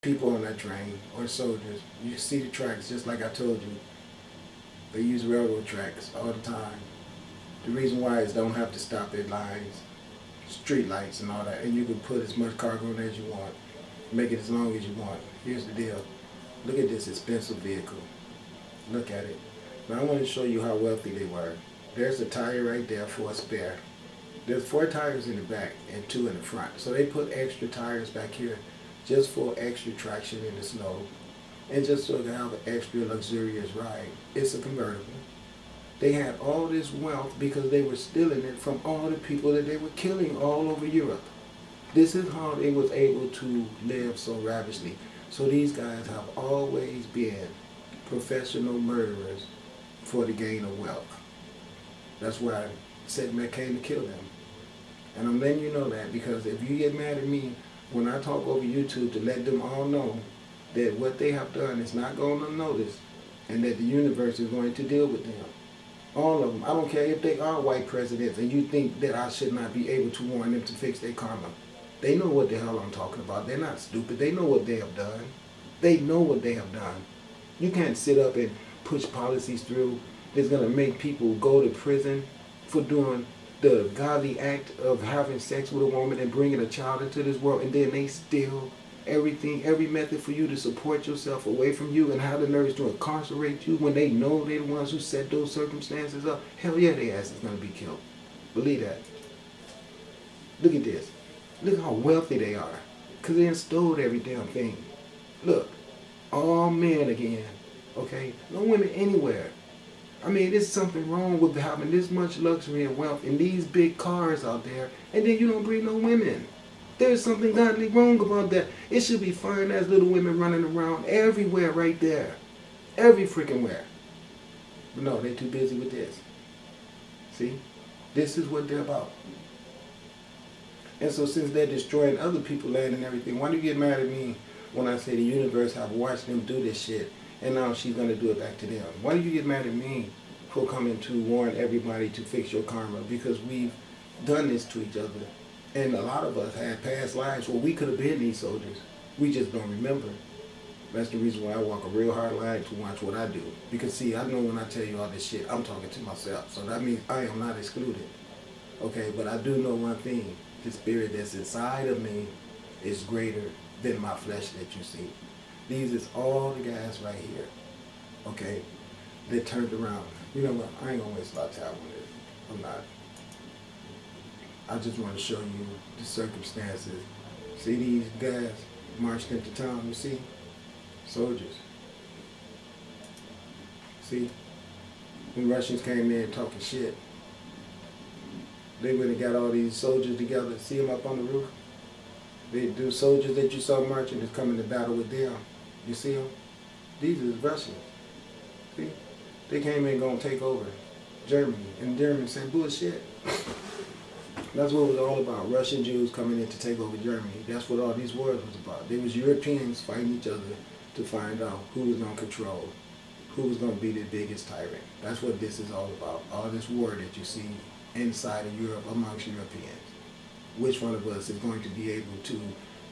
people on that train or soldiers. You see the tracks, just like I told you. They use railroad tracks all the time. The reason why is they don't have to stop at lines, street lights and all that, and you can put as much cargo in as you want, make it as long as you want. Here's the deal. Look at this expensive vehicle. Look at it. Now I want to show you how wealthy they were. There's a tire right there for a spare. There's 4 tires in the back and 2 in the front. So they put extra tires back here just for extra traction in the snow and just so they have an extra luxurious ride. It's a convertible. They had all this wealth because they were stealing it from all the people that they were killing all over Europe. This is how they was able to live so ravishly. So these guys have always been professional murderers for the gain of wealth. That's why Setman came to kill them. And I'm letting you know that because if you get mad at me when I talk over YouTube to let them all know that what they have done is not going unnoticed and that the universe is going to deal with them. All of them. I don't care if they are white presidents and you think that I should not be able to warn them to fix their karma. They know what the hell I'm talking about. They're not stupid. They know what they have done. They know what they have done. You can't sit up and push policies through that's going to make people go to prison for doing the godly act of having sex with a woman and bringing a child into this world, and then they steal everything, every method for you to support yourself away from you, and have the nerves to incarcerate you when they know they're the ones who set those circumstances up. Hell yeah, their ass is going to be killed. Believe that. Look at this. Look how wealthy they are. Because they stole every damn thing. Look. All men again. Okay? No women anywhere. I mean, there's something wrong with having this much luxury and wealth in these big cars out there, and then you don't bring no women. There's something godly wrong about that. It should be fine as little women running around everywhere right there. Every freaking where. But no, they're too busy with this. See? This is what they're about. And so since they're destroying other people's land and everything, why do you get mad at me when I say the universe have watched them do this shit and now she's going to do it back to them? Why do you get mad at me for coming to warn everybody to fix your karma? Because we've done this to each other. And a lot of us had past lives where we could have been these soldiers. We just don't remember. That's the reason why I walk a real hard line to watch what I do. Because see, I know when I tell you all this shit, I'm talking to myself. So that means I am not excluded. Okay, but I do know one thing. The spirit that's inside of me is greater than my flesh that you see. These is all the guys right here. Okay, they turned around. You know what? I ain't gonna waste a lot of time with it. I'm not. I just want to show you the circumstances. See these guys marched into town, you see? Soldiers. See? When Russians came in talking shit, they went and got all these soldiers together. See them up on the roof? The soldiers that you saw marching is coming to battle with them. You see them? These are Russians. See? They came in going to take over Germany. And Germany said, bullshit. That's what it was all about. Russian Jews coming in to take over Germany. That's what all these wars was about. They was Europeans fighting each other to find out who was going to control, who was going to be the biggest tyrant. That's what this is all about. All this war that you see inside of Europe amongst Europeans. Which one of us is going to be able to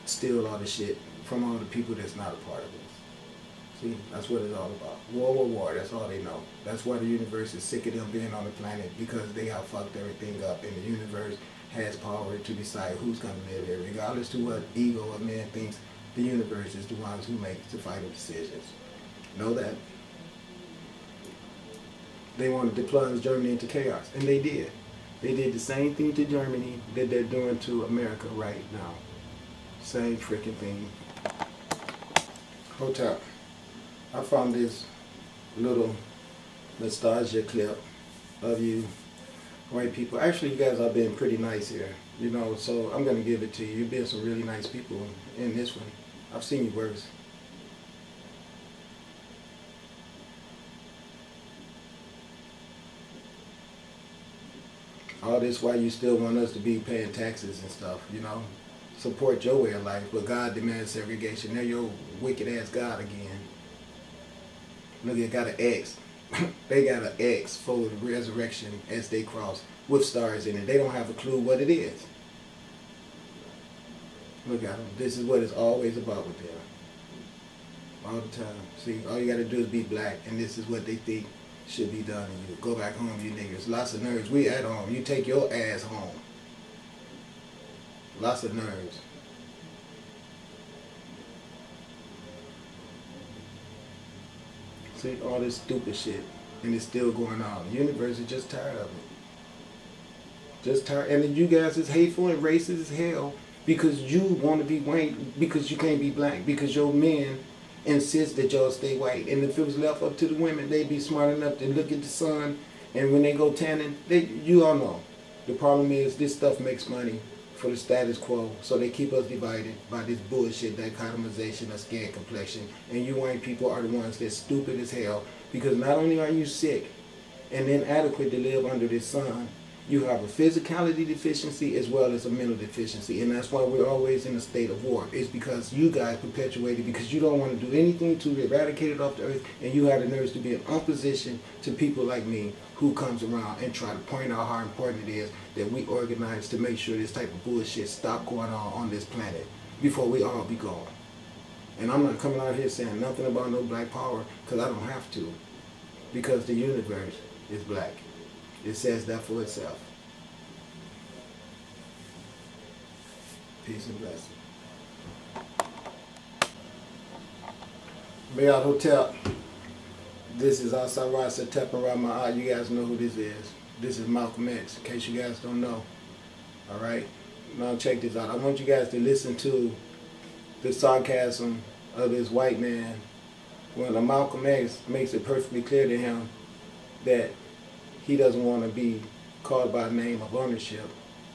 steal all the shit from all the people that's not a part of us? See, that's what it's all about. War, that's all they know. That's why the universe is sick of them being on the planet, because they have fucked everything up, and the universe has power to decide who's going to live there. Regardless to what ego of man thinks, the universe is the ones who makes the final decisions. Know that. They wanted to plunge Germany into chaos, and they did. They did the same thing to Germany that they're doing to America right now. Same freaking thing. Hotel. I found this little nostalgia clip of you white people. Actually, you guys have been pretty nice here, you know, so I'm going to give it to you. You've been some really nice people in this one. I've seen you worse. All this why you still want us to be paying taxes and stuff, you know. Support your way of life, but God demands segregation. They're your wicked ass God again. Look, they got an X. They got an X for the resurrection as they cross with stars in it. They don't have a clue what it is. Look at them. This is what it's always about with them. all the time. See, all you gotta do is be black, and this is what they think should be done. And you go back home, you niggas. Lots of nerves. We at home. You take your ass home. Lots of nerves. See, all this stupid shit, and it's still going on. The universe is just tired of it. Just tired. And then you guys is hateful and racist as hell because you want to be white, because you can't be black, because your men insist that y'all stay white. And if it was left up to the women, they'd be smart enough to look at the sun, and when they go tanning, you all know. The problem is this stuff makes money for the status quo, so they keep us divided by this bullshit dichotomization of skin complexion. And you white people are the ones that's stupid as hell, because not only are you sick and inadequate to live under this sun, you have a physicality deficiency as well as a mental deficiency, and that's why we're always in a state of war. It's because you guys perpetuate it, because you don't want to do anything to eradicate it off the earth, and you have the nerves to be in opposition to people like me who comes around and try to point out how important it is that we organize to make sure this type of bullshit stop going on this planet before we all be gone. And I'm not coming out here saying nothing about no black power, because I don't have to, because the universe is black. It says that for itself. Peace and blessing. Marriott Hotel. This is outside Rasa Tepa. You guys know who this is. This is Malcolm X, in case you guys don't know. Alright? Now check this out. I want you guys to listen to the sarcasm of this white man when Malcolm X makes it perfectly clear to him that he doesn't want to be called by a name of ownership.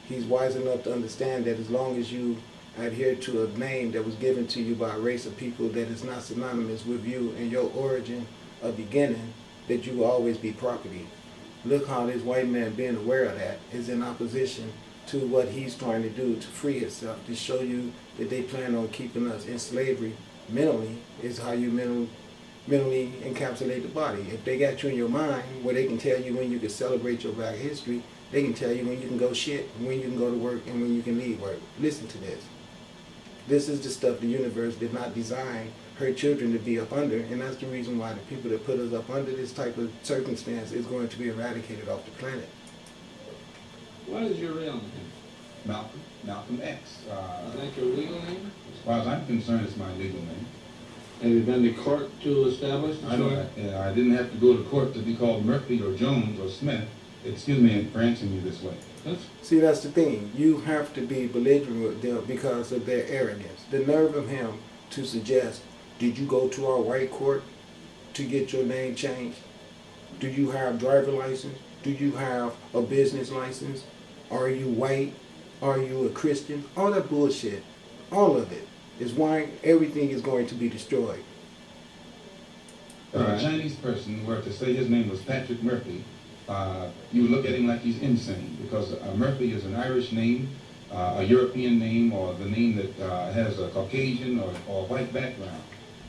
He's wise enough to understand that as long as you adhere to a name that was given to you by a race of people that is not synonymous with you and your origin of beginning, that you will always be property. Look how this white man, being aware of that, is in opposition to what he's trying to do to free himself, to show you that they plan on keeping us in slavery mentally, is how you mentally encapsulate the body. If they got you in your mind where they can tell you when you can celebrate your black history, they can tell you when you can go shit, when you can go to work, and when you can leave work. Listen to this. This is the stuff the universe did not design her children to be up under, and that's the reason why the people that put us up under this type of circumstance is going to be eradicated off the planet. What is your real name? Malcolm X. Is that your legal name? As far as I'm concerned, it's my legal name. Have you been to court to establish the I didn't have to go to court to be called Murphy or Jones or Smith. Excuse me for answering you this way. See, that's the thing. You have to be belligerent with them because of their arrogance. The nerve of him to suggest, did you go to our white court to get your name changed? Do you have driver license? Do you have a business license? Are you white? Are you a Christian? All that bullshit. All of it is why everything is going to be destroyed. If a Chinese person were to say his name was Patrick Murphy, you would look at him like he's insane, because Murphy is an Irish name, a European name, or the name that has a Caucasian or white background.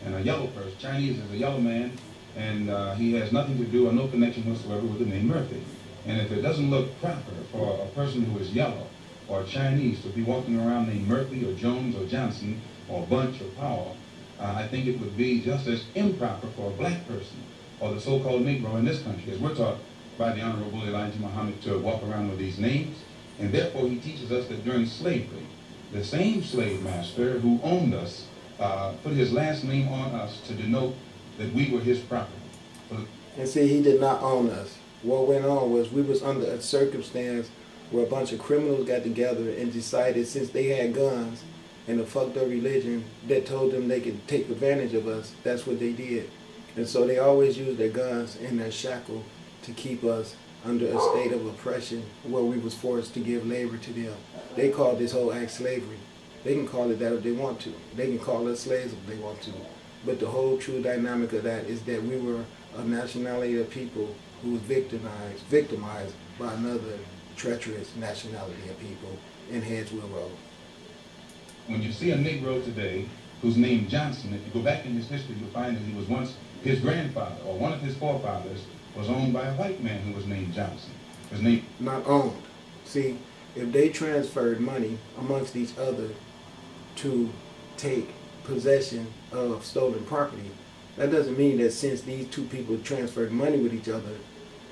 And a yellow person, Chinese is a yellow man, and he has nothing to do or no connection whatsoever with the name Murphy. And if it doesn't look proper for a person who is yellow or Chinese to be walking around named Murphy or Jones or Johnson or Bunch or Powell, I think it would be just as improper for a black person or the so-called Negro in this country, as we're taught by the Honorable Elijah Muhammad to walk around with these names. And therefore he teaches us that during slavery, the same slave master who owned us put his last name on us to denote that we were his property. And see, he did not own us. What went on was we was under a circumstance where a bunch of criminals got together and decided, since they had guns and a fucked up religion that told them they could take advantage of us, that's what they did. And so they always used their guns and their shackle to keep us under a state of oppression where we was forced to give labor to them. They called this whole act slavery. They can call it that if they want to. They can call us slaves if they want to. But the whole true dynamic of that is that we were a nationality of people who was victimized by another treacherous nationality of people, and heads will roll. When you see a Negro today who's named Johnson, if you go back in his history, you'll find that he was once, his grandfather or one of his forefathers was owned by a white man who was named Johnson. His name... Not owned. See, if they transferred money amongst each other to take possession of stolen property. That doesn't mean that since these two people transferred money with each other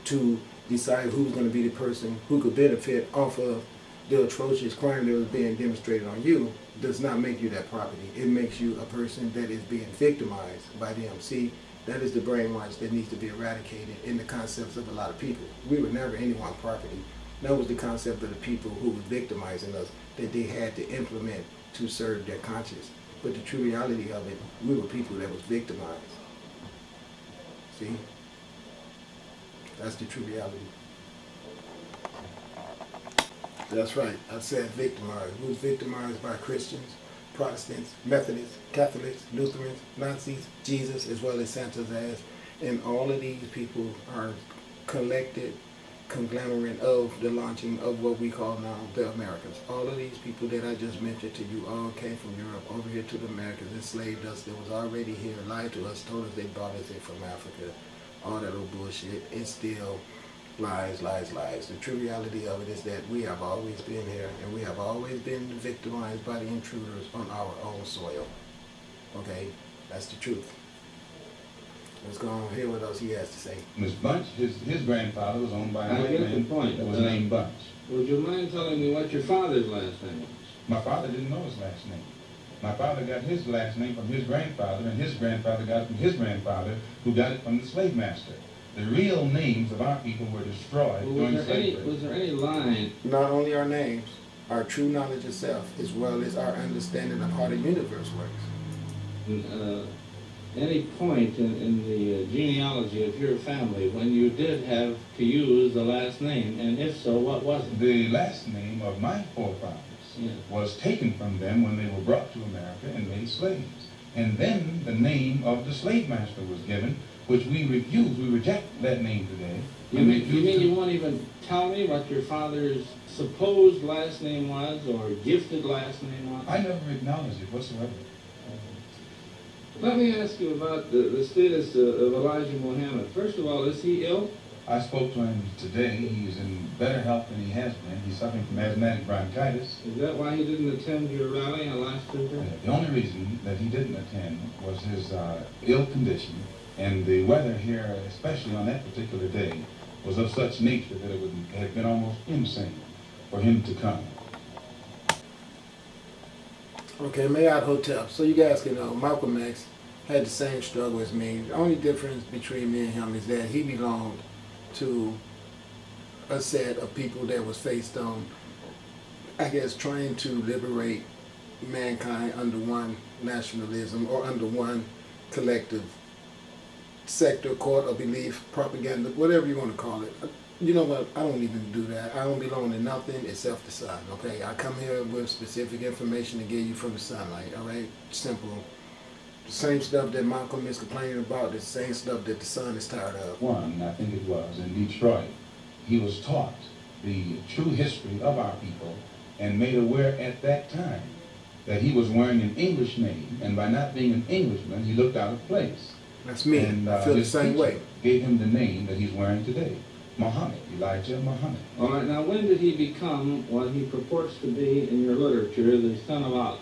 to decide who's going to be the person who could benefit off of the atrocious crime that was being demonstrated on you, does not make you that property. It makes you a person that is being victimized by them. See, that is the brainwash that needs to be eradicated in the concepts of a lot of people. We were never anyone's property. That was the concept of the people who were victimizing us that they had to implement to serve their conscience. But the true reality of it, we were people that was victimized. See? That's the true reality. That's right. I said victimized. We was victimized by Christians, Protestants, Methodists, Catholics, Lutherans, Nazis, Jesus, as well as Santa's ass. And all of these people are collected conglomerate of the launching of what we call now the Americas. All of these people that I just mentioned to you all came from Europe over here to the Americas, enslaved us, that was already here, lied to us, told us they brought us in from Africa. All that old bullshit. It's still lies, lies, lies. The true reality of it is that we have always been here, and we have always been victimized by the intruders on our own soil. Okay? That's the truth. Let's go on, hear what else he has to say. Miss Bunch, his grandfather was owned by a white man that was named Bunch. Would you mind telling me what your father's last name was? My father didn't know his last name. My father got his last name from his grandfather, and his grandfather got it from his grandfather, who got it from the slave master. The real names of our people were destroyed during slavery. Was there any line? Not only our names, our true knowledge of self, as well as our understanding of how the universe works. Any point in the genealogy of your family when you did have to use the last name, and if so, what was it? The last name of my forefathers was taken from them when they were brought to America and made slaves. And then the name of the slave master was given, which we refuse. We reject that name today. You mean you won't even tell me what your father's supposed last name was, or gifted last name was? I never acknowledged it whatsoever. Let me ask you about the status of Elijah Muhammad. First of all, is he ill? I spoke to him today. He's in better health than he has been. He's suffering from asthmatic bronchitis. Is that why he didn't attend your rally on last Tuesday? The only reason that he didn't attend was his ill condition, and the weather here, especially on that particular day, was of such nature that it would have been almost insane for him to come. Okay, Mayat Hotel. So you guys can know, Malcolm X had the same struggle as me. The only difference between me and him is that he belonged to a set of people that was faced on, I guess, trying to liberate mankind under one nationalism or under one collective sector, court of belief, propaganda, whatever you want to call it. You know what? I don't even do that. I don't belong to nothing except the sun, okay? I come here with specific information to get you from the sunlight, all right? Simple. The same stuff that Malcolm is complaining about, the same stuff that the sun is tired of. One, I think it was, in Detroit, he was taught the true history of our people and made aware at that time that he was wearing an English name, and by not being an Englishman, he looked out of place. That's me. And I feel the same way. Gave him the name that he's wearing today. Muhammad, Elijah Muhammad. All right, now when did he become what he purports to be in your literature, the son of Allah?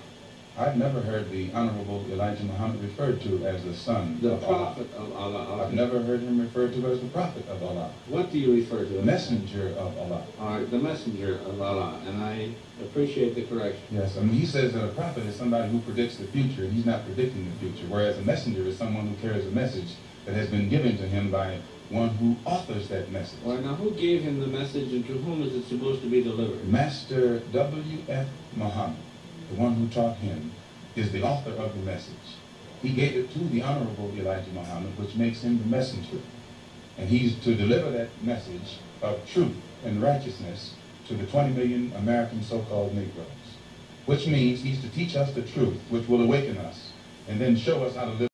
I've never heard the Honorable Elijah Muhammad referred to as the son The of Allah. prophet of Allah. I've never heard him referred to as the prophet of Allah. What do you refer to? The messenger of Allah. All right, the messenger of Allah, and I appreciate the correction. Yes, I mean, he says that a prophet is somebody who predicts the future, and he's not predicting the future, whereas a messenger is someone who carries a message that has been given to him by one who authors that message. All right, now who gave him the message, and to whom is it supposed to be delivered? Master W.F. Muhammad, the one who taught him, is the author of the message. He gave it to the Honorable Elijah Muhammad, which makes him the messenger. And he's to deliver that message of truth and righteousness to the 20 million American so-called Negroes, which means he's to teach us the truth, which will awaken us, and then show us how to live.